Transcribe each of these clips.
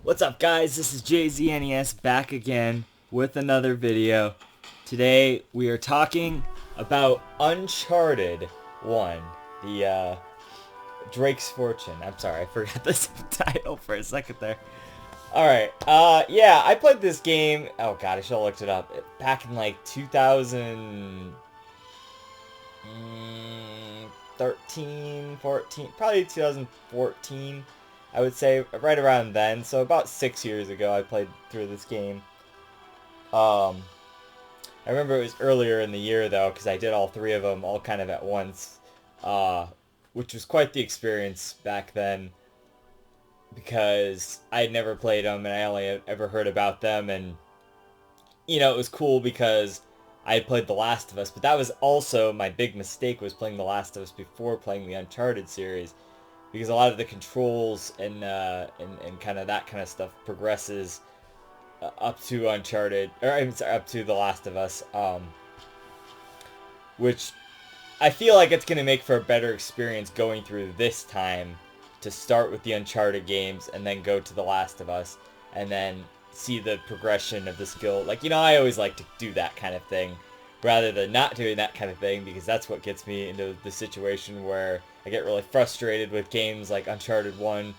What's up, guys? This is JZNES back again with another video. Today we are talking about Uncharted 1, the Drake's Fortune. I'm sorry, I forgot the title for a second there. Alright, yeah, I played this game, oh god, I should have looked it up, back in like 2013, 14, probably 2014. I would say right around then, so about 6 years ago I played through this game. I remember it was earlier in the year though, because I did all three of them all kind of at once, uh, which was quite the experience back then, because I had never played them and I only had ever heard about them, and it was cool because I had played The Last of Us, but that was also my big mistake, was playing The Last of Us before playing the Uncharted series, because a lot of the controls and kind of that kind of stuff progresses up to Uncharted, or I'm sorry, up to The Last of Us, which I feel like it's gonna make for a better experience going through this time, to start with the Uncharted games and then go to The Last of Us and then see the progression of the skill. Like, I always like to do that kind of thing rather than not doing that kind of thing, because that's what gets me into the situation where I get really frustrated with games like Uncharted 1.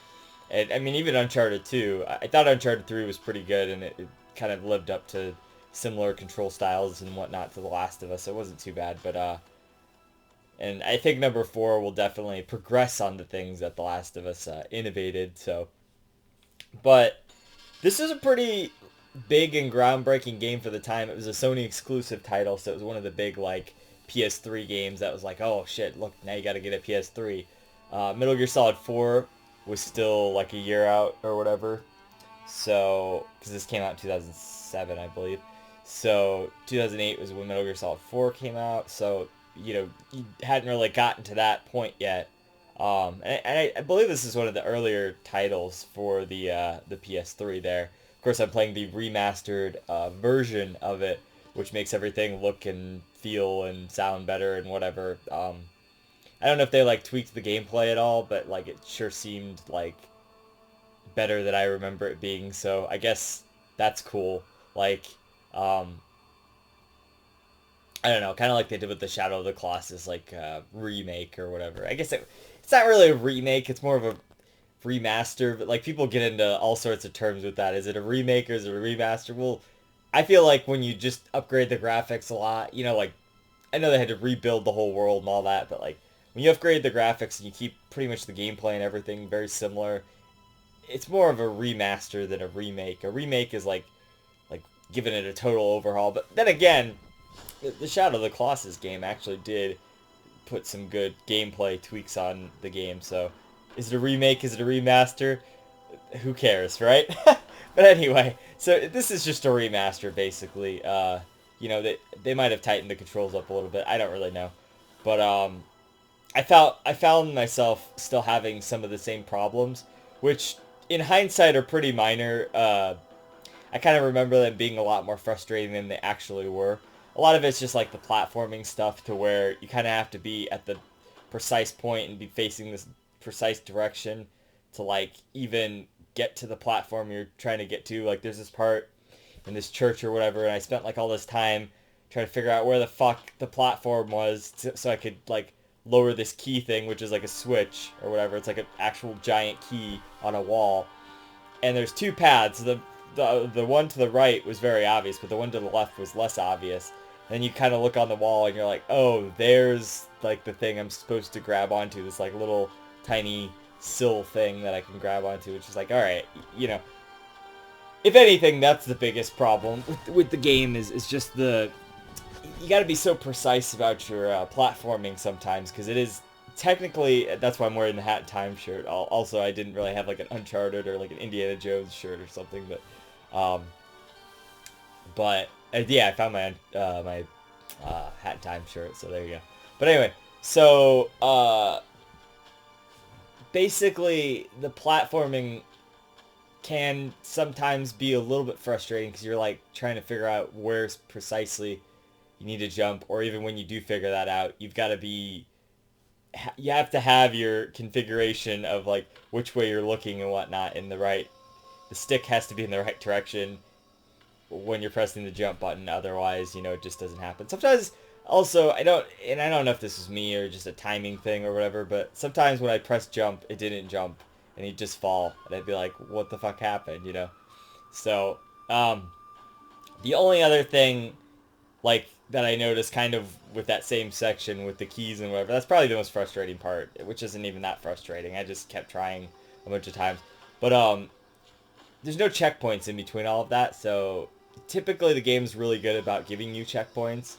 And I mean, even Uncharted 2. I thought Uncharted 3 was pretty good, and it kind of lived up to similar control styles and whatnot to The Last of Us. It wasn't too bad, but and I think number 4 will definitely progress on the things that The Last of Us innovated. So, but this is a pretty big and groundbreaking game for the time. It was a Sony exclusive title, so it was one of the big like PS3 games that was like, oh shit, look, now you got to get a PS3. Metal Gear Solid 4 was still like a year out or whatever. So, because this came out in 2007, I believe. So 2008 was when Metal Gear Solid 4 came out. So you hadn't really gotten to that point yet. And I believe this is one of the earlier titles for the PS3 there. Of course, I'm playing the remastered version of it, which makes everything look and feel and sound better and whatever. I don't know if they like tweaked the gameplay at all, but like it sure seemed like better than I remember it being. So I guess that's cool. Like, um, I don't know, kind of like they did with the Shadow of the Colossus, like remake or whatever. I guess it's not really a remake; it's more of a remaster. But like people get into all sorts of terms with that. Is it a remake or is it a remaster? Well, I feel like when you just upgrade the graphics a lot, like I know they had to rebuild the whole world and all that, but like when you upgrade the graphics and you keep pretty much the gameplay and everything very similar, it's more of a remaster than a remake. A remake is like giving it a total overhaul. But then again, the Shadow of the Colossus game actually did put some good gameplay tweaks on the game. So, is it a remake? Is it a remaster? Who cares, right? But anyway, so this is just a remaster, basically. They might have tightened the controls up a little bit. I don't really know, but I found myself still having some of the same problems, which in hindsight are pretty minor. I kind of remember them being a lot more frustrating than they actually were. A lot of it's just like the platforming stuff, to where you kind of have to be at the precise point and be facing this precise direction to like even get to the platform you're trying to get to. Like there's this part in this church or whatever, and I spent like all this time trying to figure out where the fuck the platform was, so I could like lower this key thing, which is like a switch or whatever. It's like an actual giant key on a wall, and there's two paths. The one to the right was very obvious, but the one to the left was less obvious. And then you kind of look on the wall and you're like, oh, there's like the thing I'm supposed to grab onto, this like little tiny sill thing that I can grab onto, which is like, all right, if anything, that's the biggest problem with the game, is just you got to be so precise about your platforming sometimes, because it is technically, that's why I'm wearing the Hat Time shirt. Also, I didn't really have like an Uncharted or like an Indiana Jones shirt or something, um, but yeah, I found my Hat Time shirt, so there you go. But anyway, so basically the platforming can sometimes be a little bit frustrating, because you're like trying to figure out where precisely you need to jump, or even when you do figure that out, you have to have your configuration of like which way you're looking and whatnot in the right the stick has to be in the right direction when you're pressing the jump button. Otherwise, it just doesn't happen. Sometimes also, I don't know if this is me or just a timing thing or whatever, but sometimes when I press jump, it didn't jump and he'd just fall. And I'd be like, what the fuck happened? So, the only other thing, like, that I noticed kind of with that same section with the keys and whatever, that's probably the most frustrating part, which isn't even that frustrating. I just kept trying a bunch of times. But, there's no checkpoints in between all of that, so typically the game's really good about giving you checkpoints.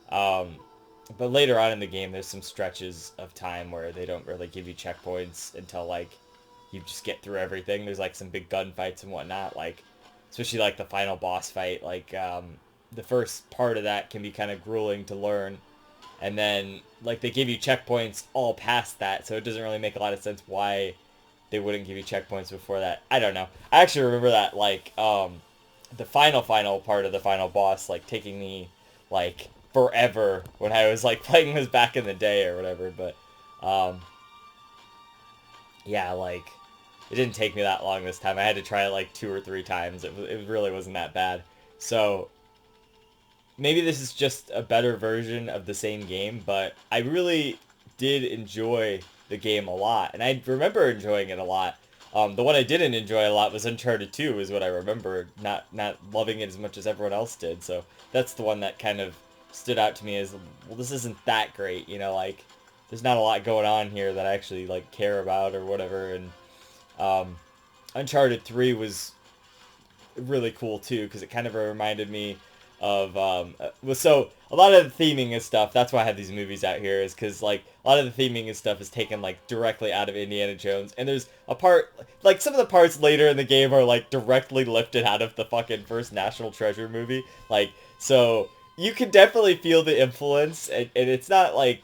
But later on in the game, there's some stretches of time where they don't really give you checkpoints until, like, you just get through everything. There's, like, some big gunfights and whatnot, like, especially, like, the final boss fight. Like, the first part of that can be kind of grueling to learn. And then, like, they give you checkpoints all past that, so it doesn't really make a lot of sense why they wouldn't give you checkpoints before that. I don't know. I actually remember that, like, the final part of the final boss, like, taking me, like, forever when I was, like, playing this back in the day or whatever, but, yeah, like, it didn't take me that long this time. I had to try it, like, 2 or 3 times. It really wasn't that bad. So, maybe this is just a better version of the same game, but I really did enjoy the game a lot, and I remember enjoying it a lot. The one I didn't enjoy a lot was Uncharted 2, is what I remember, not loving it as much as everyone else did, so that's the one that kind of stood out to me as, well, this isn't that great, like, there's not a lot going on here that I actually, like, care about or whatever, and, Uncharted 3 was really cool, too, because it kind of reminded me of, so a lot of the theming and stuff, that's why I have these movies out here, is because, like, a lot of the theming and stuff is taken, like, directly out of Indiana Jones, and there's a part, like, some of the parts later in the game are, like, directly lifted out of the fucking first National Treasure movie, like, so you can definitely feel the influence, and it's not like,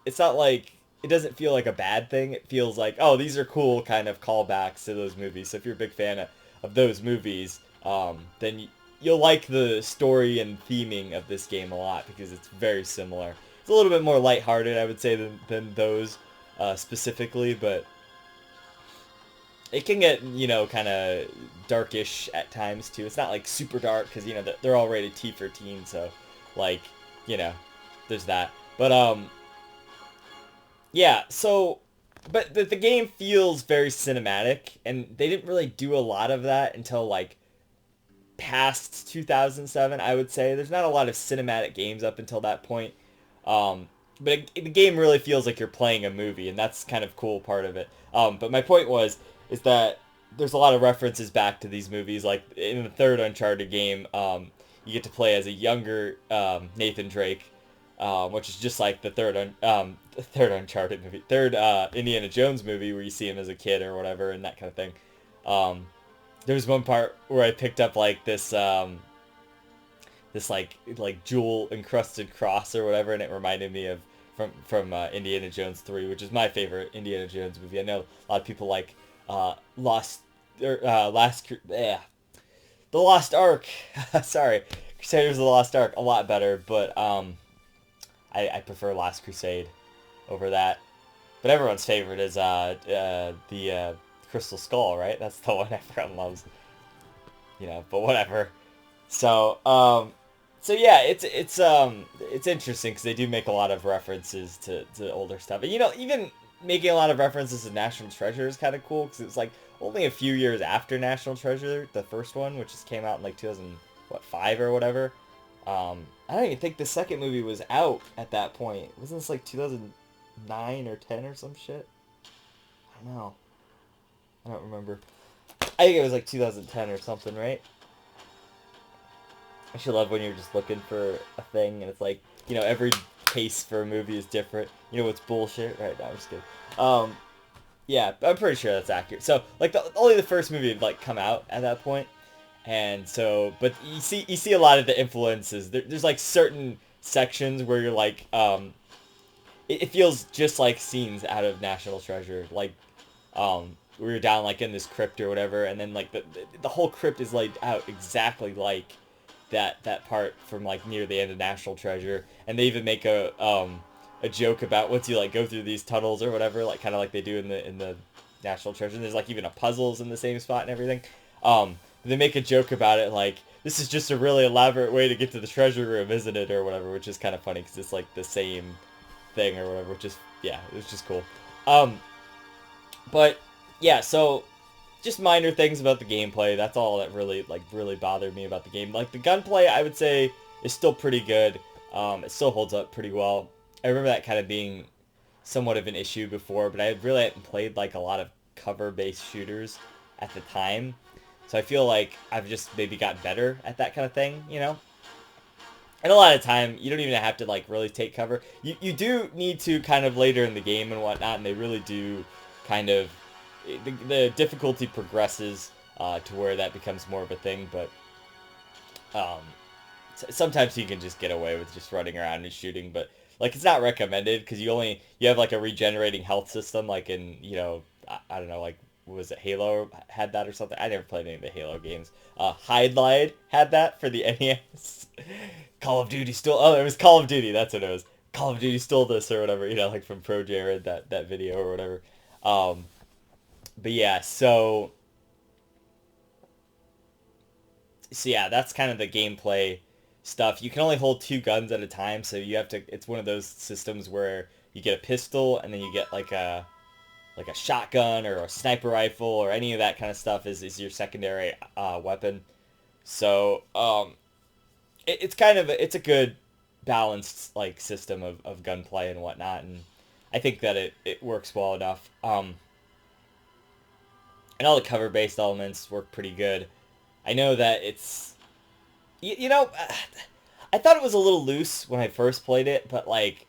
it doesn't feel like a bad thing, it feels like, oh, these are cool kind of callbacks to those movies, so if you're a big fan of those movies, then you'll like the story and theming of this game a lot, because it's very similar. It's a little bit more lighthearted, I would say, than those specifically, but it can get, kind of darkish at times, too. It's not, like, super dark, because, they're all rated T for teen, so, like, there's that. But, yeah, so, but the game feels very cinematic, and they didn't really do a lot of that until, like, past 2007, I would say. There's not a lot of cinematic games up until that point. But the game really feels like you're playing a movie, and that's kind of cool part of it. But my point is that there's a lot of references back to these movies. Like, in the third Uncharted game, you get to play as a younger Nathan Drake, which is just like the third Uncharted movie, third Indiana Jones movie, where you see him as a kid or whatever, and that kind of thing. There was one part where I picked up, like, this like jewel encrusted cross or whatever, and it reminded me of from Indiana Jones 3, which is my favorite Indiana Jones movie. I know a lot of people like The Lost Ark. Sorry, Crusaders of the Lost Ark a lot better, but I prefer Last Crusade over that. But everyone's favorite is the Crystal Skull, right? That's the one everyone loves. But whatever. So, so yeah, it's interesting because they do make a lot of references to older stuff. And, even making a lot of references to National Treasure is kind of cool, because it was, like, only a few years after National Treasure, the first one, which just came out in, like, 2005 or whatever. I don't even think the second movie was out at that point. Wasn't this, like, 2009 or 10 or some shit? I don't know. I don't remember. I think it was, like, 2010 or something, right? I should love when you're just looking for a thing, and it's like, every case for a movie is different. It's bullshit, right? No, I'm just kidding. Yeah, I'm pretty sure that's accurate. So, like, only the first movie had, like, come out at that point, and so, but you see a lot of the influences. There's, like, certain sections where you're like, it feels just like scenes out of National Treasure, like, we were down, like, in this crypt or whatever, and then, like, the whole crypt is laid out exactly like that part from, like, near the end of National Treasure, and they even make a joke about once you, like, go through these tunnels or whatever, like, kind of like they do in the National Treasure, and there's, like, even a puzzles in the same spot and everything. They make a joke about it, like, this is just a really elaborate way to get to the treasure room, isn't it, or whatever, which is kind of funny because it's like the same thing or whatever, which is, yeah, it was just cool. But yeah, so just minor things about the gameplay. That's all that really bothered me about the game. Like, the gunplay, I would say, is still pretty good. It still holds up pretty well. I remember that kind of being somewhat of an issue before, but I really hadn't played like a lot of cover-based shooters at the time. So I feel like I've just maybe got better at that kind of thing, you know? And a lot of time, you don't even have to like really take cover. You do need to kind of later in the game and whatnot, and they really do kind of... The difficulty progresses to where that becomes more of a thing, but um, sometimes you can just get away with just running around and shooting, but like it's not recommended because you have like a regenerating health system, like in, you know, I don't know, like was it Halo had that or something? I never played any of the Halo games. Hydlide had that for the NES. Call of Duty stole. Oh, it was Call of Duty. That's what it was. Call of Duty stole this or whatever. You know, like from Pro Jared that video or whatever. But yeah, so yeah, that's kind of the gameplay stuff. You can only hold two guns at a time, so you have to. It's one of those systems where you get a pistol and then you get like a shotgun or a sniper rifle or any of that kind of stuff is your secondary weapon. So it's kind of it's a good balanced like system of gunplay and whatnot, and I think that it works well enough. And all the cover based elements work pretty good. I know that it's you know, I thought it was a little loose when I first played it, but like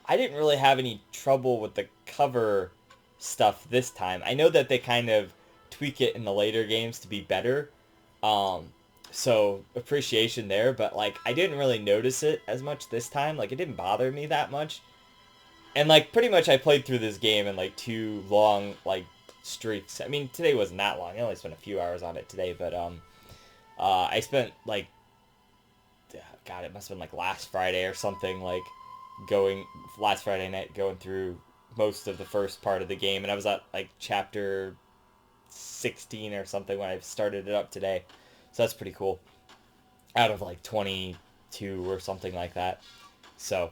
I didn't really have any trouble with the cover stuff this time. I know that they kind of tweak it in the later games to be better. Um, so appreciation there, but like I didn't really notice it as much this time. Like it didn't bother me that much. And like pretty much I played through this game in like two long like streaks. I mean, today wasn't that long. I only spent a few hours on it today, but I spent like God, it must have been like last Friday or something, like going last Friday night going through most of the first part of the game, and I was at like chapter 16 or something when I started it up today. So that's pretty cool. Out of like 22 or something like that. So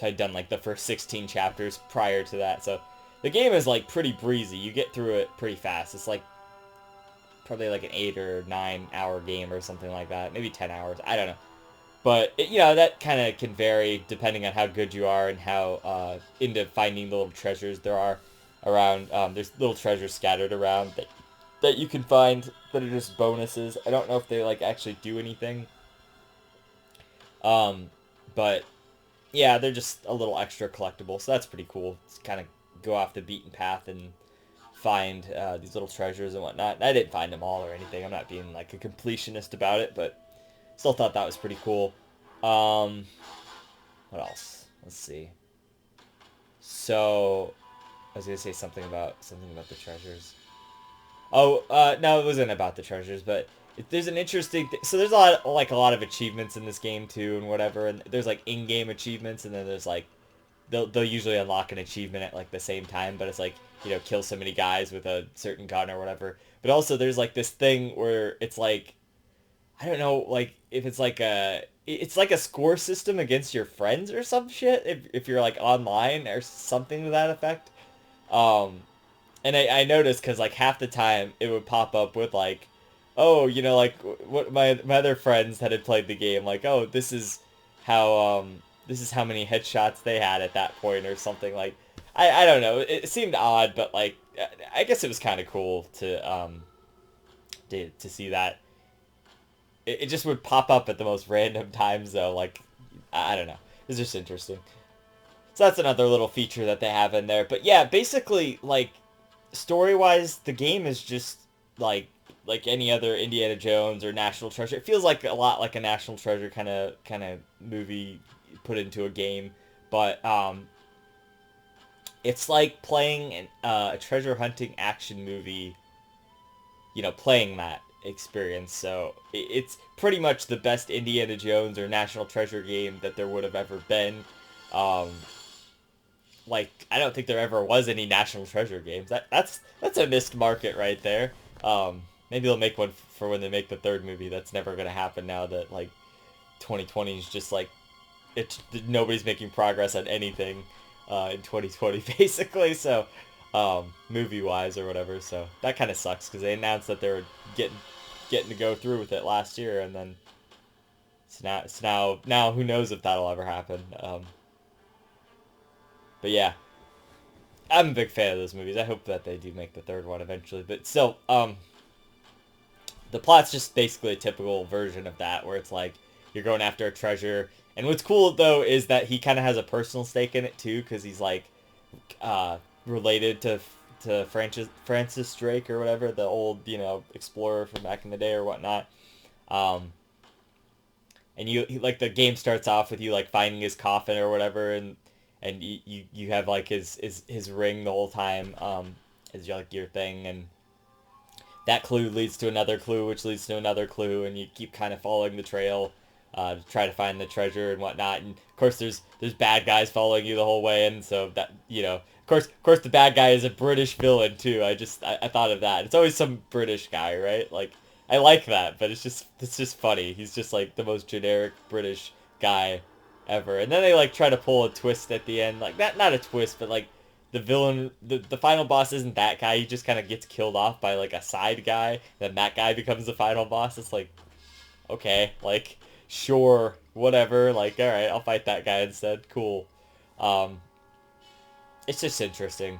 I'd done like the first 16 chapters prior to that. So the game is like pretty breezy. You get through it pretty fast. It's like probably like an 8 or 9 hour game or something like that. Maybe 10 hours. I don't know. But, you know, that kind of can vary depending on how good you are and how into finding the little treasures there are around. There's little treasures scattered around that you can find that are just bonuses. I don't know if they, like, actually do anything. But, yeah, they're just a little extra collectible, so that's pretty cool. It's kind of go off the beaten path and find these little treasures and whatnot. I didn't find them all or anything. I'm not being, like, a completionist about it, but... Still thought that was pretty cool. What else? Let's see. So, I was gonna say something about the treasures. Oh, no, it wasn't about the treasures, but there's an interesting. So there's a lot of achievements in this game too, and whatever. And there's like in-game achievements, and then there's like they'll usually unlock an achievement at like the same time, but it's like, you know, kill so many guys with a certain gun or whatever. But also there's like this thing where it's like, I don't know, like, if it's like a score system against your friends or some shit, if you're, like, online or something to that effect. Um, and I noticed, because, like, half the time it would pop up with, like, oh, you know, like, what my other friends that had played the game, like, oh, this is how many headshots they had at that point or something, like, I don't know, it seemed odd, but, like, I guess it was kind of cool to see that. It just would pop up at the most random times, though. Like, I don't know. It's just interesting. So that's another little feature that they have in there. But yeah, basically, like, story-wise, the game is just like any other Indiana Jones or National Treasure. It feels like a lot like a National Treasure kind of movie put into a game, but it's like playing a treasure hunting action movie. You know, playing that experience. So it's pretty much the best Indiana Jones or National Treasure game that there would have ever been. Like, I don't think there ever was any National Treasure games. That's a missed market right there. Maybe they'll make one for when they make the third movie. That's never gonna happen now that like 2020 is just like nobody's making progress on anything in 2020 basically. So movie wise or whatever. So that kind of sucks because they announced that they were getting to go through with it last year, and then now who knows if that'll ever happen. But yeah, I'm a big fan of those movies. I hope that they do make the third one eventually. But still, the plot's just basically a typical version of that, where it's like you're going after a treasure. And what's cool though is that he kind of has a personal stake in it too, because he's like related to Francis Drake or whatever, the old explorer from back in the day or whatnot. And like the game starts off with you like finding his coffin or whatever, and you have like his ring the whole time as like your thing, and that clue leads to another clue, which leads to another clue, and you keep kind of following the trail to try to find the treasure and whatnot. And of course, there's bad guys following you the whole way, and so that of course, the bad guy is a British villain too. I thought of that. It's always some British guy, right? Like I like that, but it's just funny. He's just like the most generic British guy ever. And then they like try to pull a twist at the end, like not a twist, but like the villain, the final boss isn't that guy. He just kind of gets killed off by like a side guy. Then that guy becomes the final boss. It's like, okay, like sure, whatever. Like all right, I'll fight that guy instead. Cool. It's just interesting,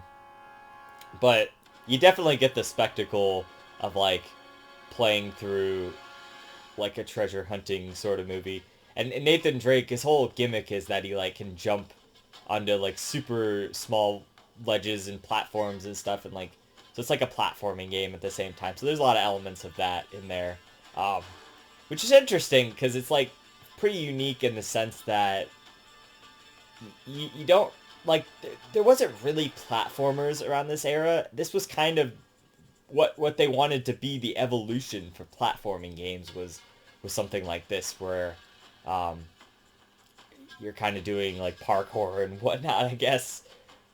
but you definitely get the spectacle of like playing through like a treasure hunting sort of movie. And Nathan Drake, his whole gimmick is that he like can jump onto like super small ledges and platforms and stuff, and like so it's like a platforming game at the same time. So there's a lot of elements of that in there, which is interesting because it's like pretty unique in the sense that you don't like there wasn't really platformers around this era. This was kind of what they wanted to be. The evolution for platforming games was something like this, where you're kind of doing like parkour and whatnot, I guess,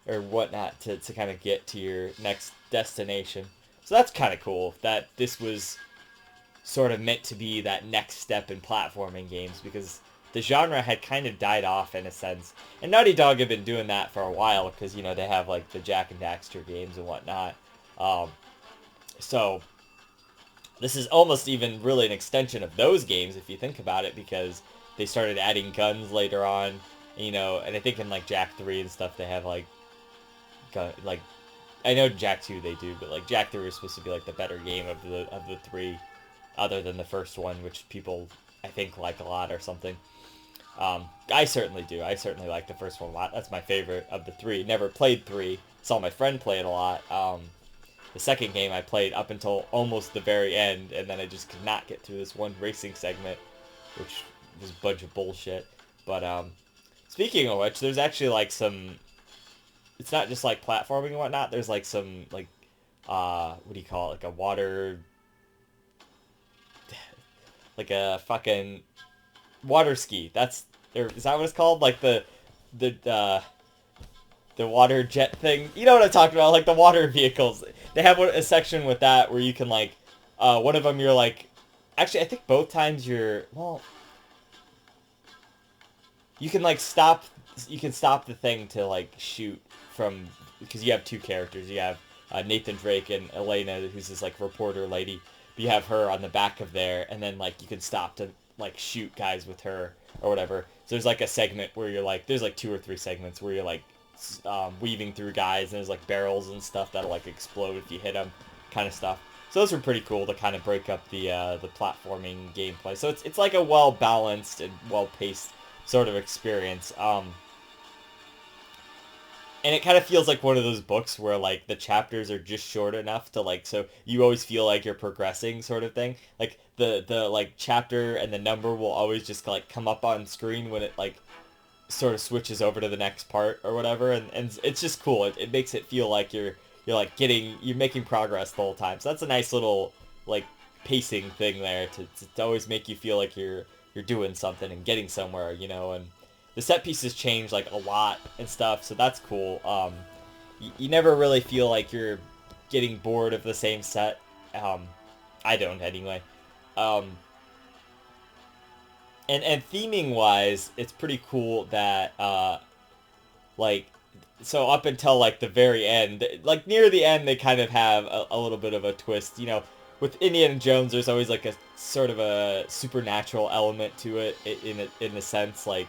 or whatnot to kind of get to your next destination. So that's kind of cool that this was sort of meant to be that next step in platforming games, because the genre had kind of died off in a sense. And Naughty Dog had been doing that for a while because, they have like the Jak and Daxter games and whatnot. So this is almost even really an extension of those games if you think about it, because they started adding guns later on, and I think in like Jak 3 and stuff they have like like I know Jak 2 they do, but like Jak 3 was supposed to be like the better game of the three, other than the first one, which people I think like a lot or something. I certainly do. I certainly like the first one a lot. That's my favorite of the three. Never played 3. Saw my friend play it a lot. The second game I played up until almost the very end, and then I just could not get through this one racing segment, which was a bunch of bullshit. But speaking of which, there's actually like some. It's not just like platforming and whatnot. There's like some like what do you call it? Like a water. Like a fucking water ski. Is that what it's called? Like the water jet thing. You know what I'm talking about? Like the water vehicles. They have a section with that where you can like, one of them you're like, actually I think both times you can like stop the thing to like shoot from, because you have two characters. You have Nathan Drake and Elena, who's this like reporter lady. You have her on the back of there, and then like you can stop to like shoot guys with her or whatever. So there's like a segment where you're like, there's like 2 or 3 segments where you're like weaving through guys, and there's like barrels and stuff that'll like explode if you hit them, kind of stuff. So those were pretty cool to kind of break up the platforming gameplay. So it's like a well balanced and well paced sort of experience. And it kind of feels like one of those books where like the chapters are just short enough to like, so you always feel like you're progressing, sort of thing. Like the like chapter and the number will always just like come up on screen when it like sort of switches over to the next part or whatever, and it's just cool. It makes it feel like you're making progress the whole time. So that's a nice little like pacing thing there to always make you feel like you're doing something and getting somewhere, and the set pieces change like a lot and stuff, so that's cool. You never really feel like you're getting bored of the same set. I don't anyway. Um, and theming wise, it's pretty cool that like so up until like the very end, like near the end, they kind of have a little bit of a twist. You know, with Indiana Jones, there's always like a sort of a supernatural element to it in a sense, like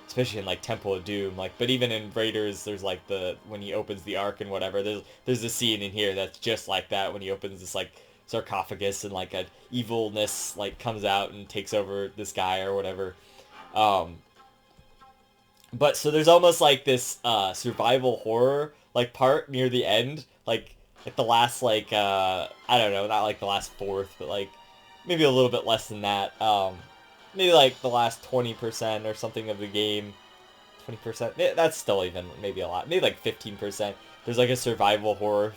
especially in like Temple of Doom. Like, but even in Raiders, there's like the when he opens the Ark and whatever. There's a scene in here that's just like that when he opens this like sarcophagus and like a evilness like comes out and takes over this guy or whatever. Um, but so there's almost like this survival horror like part near the end, like the last like I don't know, not like the last fourth, but like maybe a little bit less than that. Maybe like the last 20% or something of the game. 20%. That's still even maybe a lot. Maybe like 15%. There's like a survival horror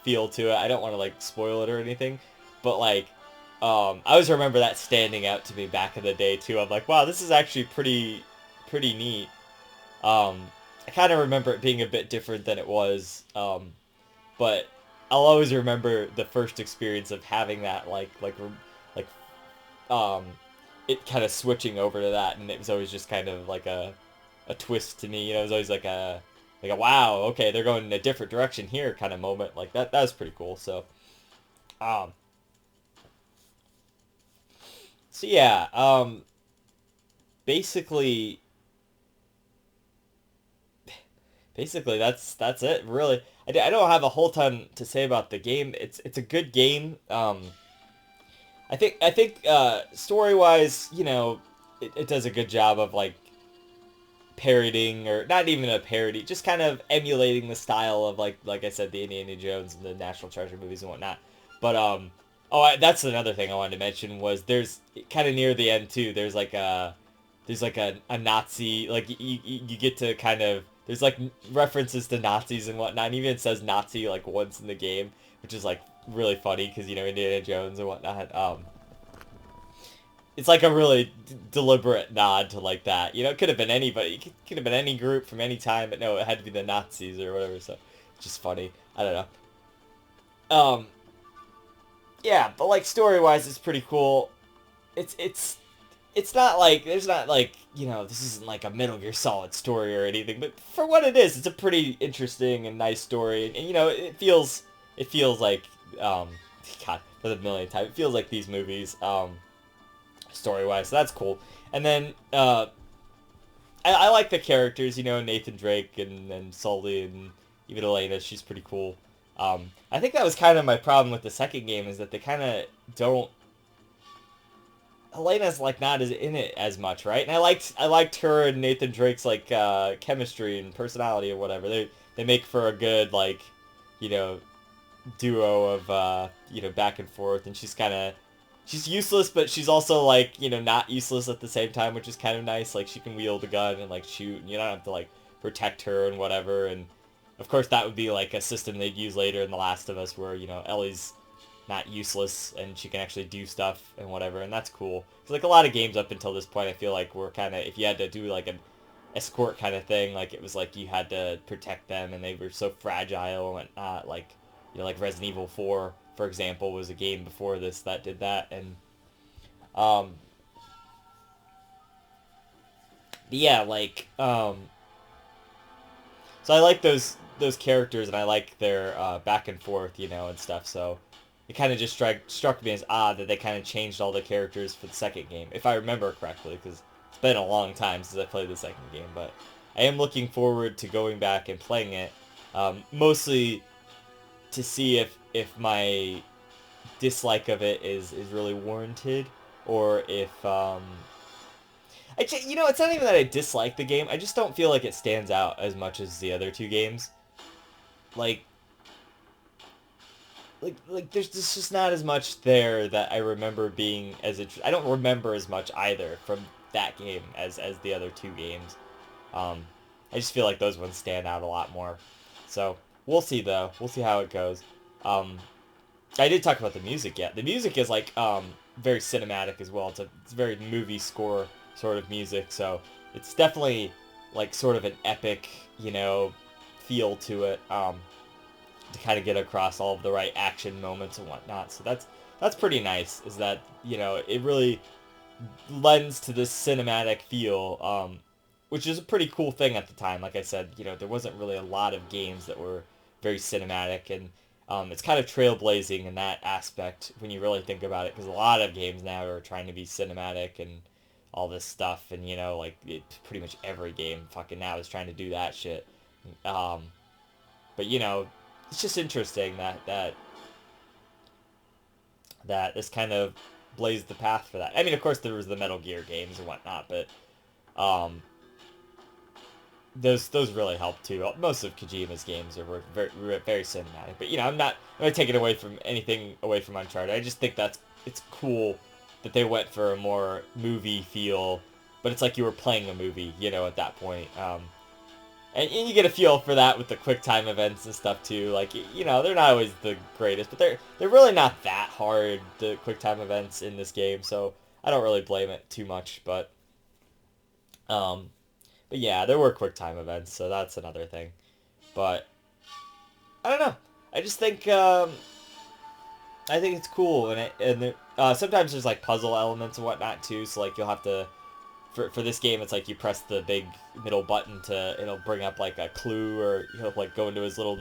feel to it. I don't want to like spoil it or anything, but like I always remember that standing out to me back in the day too. I'm like, wow, this is actually pretty neat. I kind of remember it being a bit different than it was, but I'll always remember the first experience of having that, like, um, it kind of switching over to that, and it was always just kind of like a twist to me. You know, it was always like a wow, okay, they're going in a different direction here kind of moment. Like that was pretty cool. Um, so yeah, basically basically that's it really. I don't have a whole ton to say about the game. It's a good game. I think story wise, you know, it does a good job of like parodying, or not even a parody, just kind of emulating the style of like I said, the Indiana Jones and the National Treasure movies and whatnot. But that's another thing I wanted to mention was there's kind of near the end too. There's like a Nazi, like you get to kind of, there's like references to Nazis and whatnot. And even it says Nazi like once in the game, which is like really funny because you know Indiana Jones and whatnot. It's like a really deliberate nod to like that. You know, it could have been anybody. It could have been any group from any time, but no, it had to be the Nazis or whatever. So, it's just funny. I don't know. Um, yeah, but like story wise, it's pretty cool. It's not like there's not like, you know, this isn't like a Metal Gear Solid story or anything, but for what it is, it's a pretty interesting and nice story, and you know, it feels like um, God, for the millionth time, it feels like these movies story wise, so that's cool. And then I like the characters, you know, Nathan Drake and Sully and even Elena, she's pretty cool. I think that was kind of my problem with the second game is that they kind of don't. Elena's like not as in it as much, right? And I liked her and Nathan Drake's like chemistry and personality or whatever. They make for a good like, you know, duo of you know, back and forth, and she's useless, but she's also like, you know, not useless at the same time, which is kind of nice. Like she can wield a gun and like shoot, and you don't have to like protect her and whatever. And of course, that would be like a system they'd use later in The Last of Us, where you know Ellie's not useless and she can actually do stuff and whatever, and that's cool. Cause like a lot of games up until this point, I feel like were kind of, if you had to do like an escort kind of thing, like it was like you had to protect them and they were so fragile and whatnot. Like, you know, like Resident Evil 4, for example, was a game before this that did that. And um, yeah, like so I like those characters, and I like their back and forth, you know, and stuff. So it kind of just struck me as odd that they kind of changed all the characters for the second game, if I remember correctly, because it's been a long time since I played the second game. But I am looking forward to going back and playing it, mostly to see if my dislike of it is really warranted, or if you know, it's not even that I dislike the game. I just don't feel like it stands out as much as the other two games. Like there's just not as much there that I remember being as I don't remember as much either from that game as the other two games. I just feel like those ones stand out a lot more. So we'll see though. We'll see how it goes. Um, I did talk about the music yet. The music is like very cinematic as well. It's very movie score sort of music. So it's definitely like sort of an epic, you know, feel to it. To kind of get across all of the right action moments and whatnot. So that's that's pretty nice, is that, you know, it really lends to this cinematic feel, which is a pretty cool thing at the time. Like I said, you know, there wasn't really a lot of games that were very cinematic, and it's kind of trailblazing in that aspect when you really think about it, because a lot of games now are trying to be cinematic and all this stuff, and, you know, like, pretty much every game fucking now is trying to do that shit. But, you know, it's just interesting that this kind of blazed the path for that. I mean, of course, there was the Metal Gear games and whatnot, but those really helped too. Most of Kojima's games were very cinematic. But, you know, I'm not taking anything away from Uncharted. I just think it's cool that they went for a more movie feel, but it's like you were playing a movie, you know, at that point. And you get a feel for that with the QuickTime events and stuff too. Like, you know, they're not always the greatest, but they're really not that hard, the QuickTime events in this game. So I don't really blame it too much. But yeah, there were QuickTime events, so that's another thing. But I don't know. I just think it's cool, sometimes there's like puzzle elements and whatnot too. So like you'll have to. For this game, it's like you press the big middle button it'll bring up like a clue, or he'll like go into his little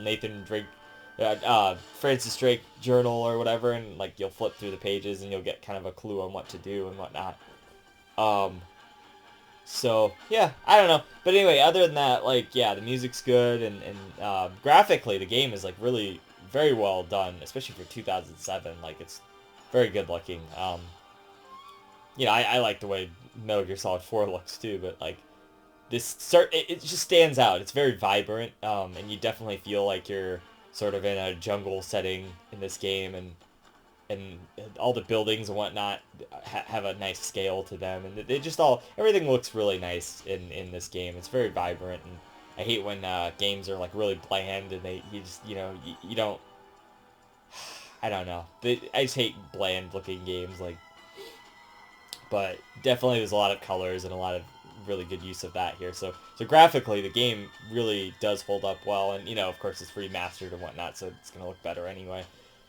Francis Drake journal or whatever, and like you'll flip through the pages and you'll get kind of a clue on what to do and whatnot. So yeah, I don't know, but anyway, other than that, like, yeah, the music's good, and graphically the game is like really very well done, especially for 2007. Like, it's very good looking. You know, I like the way Metal Gear Solid 4 looks too, but like it just stands out. It's very vibrant, and you definitely feel like you're sort of in a jungle setting in this game, and all the buildings and whatnot have a nice scale to them, and everything looks really nice in this game. It's very vibrant, and I hate when games are like really bland and you don't. I don't know. I just hate bland looking games, like. But definitely there's a lot of colors and a lot of really good use of that here. So graphically, the game really does hold up well, and, you know, of course, it's remastered and whatnot, so it's gonna look better anyway.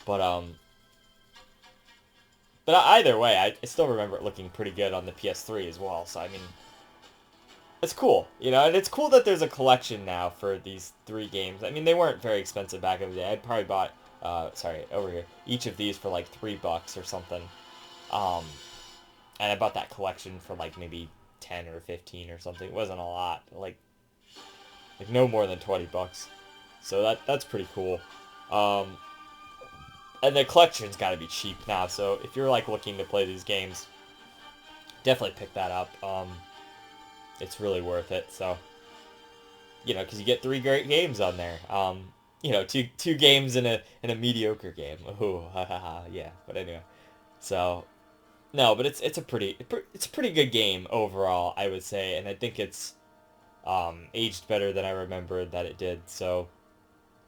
But either way, I still remember it looking pretty good on the PS3 as well. So I mean, it's cool, you know, and it's cool that there's a collection now for these 3 games. I mean, they weren't very expensive back in the day. I probably bought over here, each of these for like $3 or something. And I bought that collection for like maybe 10 or 15 or something. It wasn't a lot, like no more than $20. So that's pretty cool. And the collection's got to be cheap now. So if you're like looking to play these games, definitely pick that up. It's really worth it. So, you know, because you get 3 great games on there. You know, two games in a mediocre game. Ooh, yeah. But anyway, so. No, but it's a pretty good game overall, I would say, and I think it's aged better than I remembered that it did. So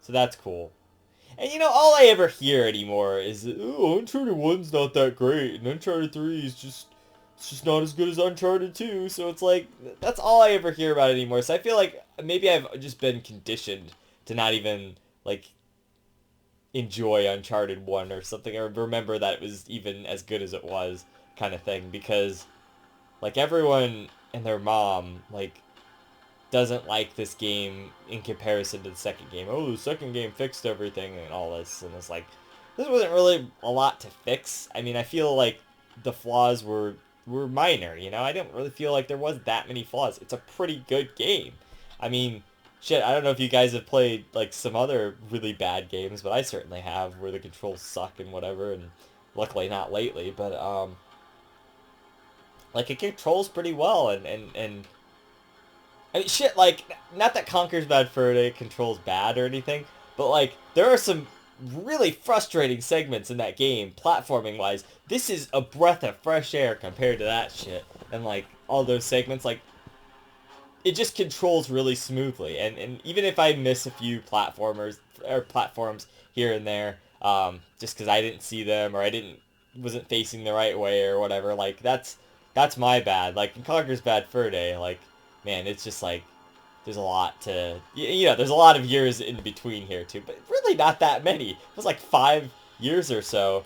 that's cool. And, you know, all I ever hear anymore is, oh, Uncharted 1's not that great, and Uncharted 3 is just not as good as Uncharted 2. So it's like, that's all I ever hear about anymore. So I feel like maybe I've just been conditioned to not even like enjoy Uncharted 1 or something, or remember that it was even as good as it was, kind of thing, because like everyone and their mom like doesn't like this game in comparison to the second game. Oh, the second game fixed everything and all this, and it's like, this wasn't really a lot to fix. I mean, I feel like the flaws were minor, you know? I didn't really feel like there was that many flaws. It's a pretty good game. I mean, shit, I don't know if you guys have played like some other really bad games, but I certainly have, where the controls suck and whatever, and luckily not lately, but like, it controls pretty well, and I mean, shit, like, not that Conker's Bad Fur Day controls bad or anything, but like, there are some really frustrating segments in that game, platforming-wise. This is a breath of fresh air compared to that shit, and like, all those segments, like, it just controls really smoothly, and even if I miss a few platforms here and there, just because I didn't see them, or wasn't facing the right way or whatever, like, that's my bad. Like, in Conker's Bad Fur Day, like, man, it's just like, there's a lot to, you know, there's a lot of years in between here too, but really not that many. It was like 5 years or so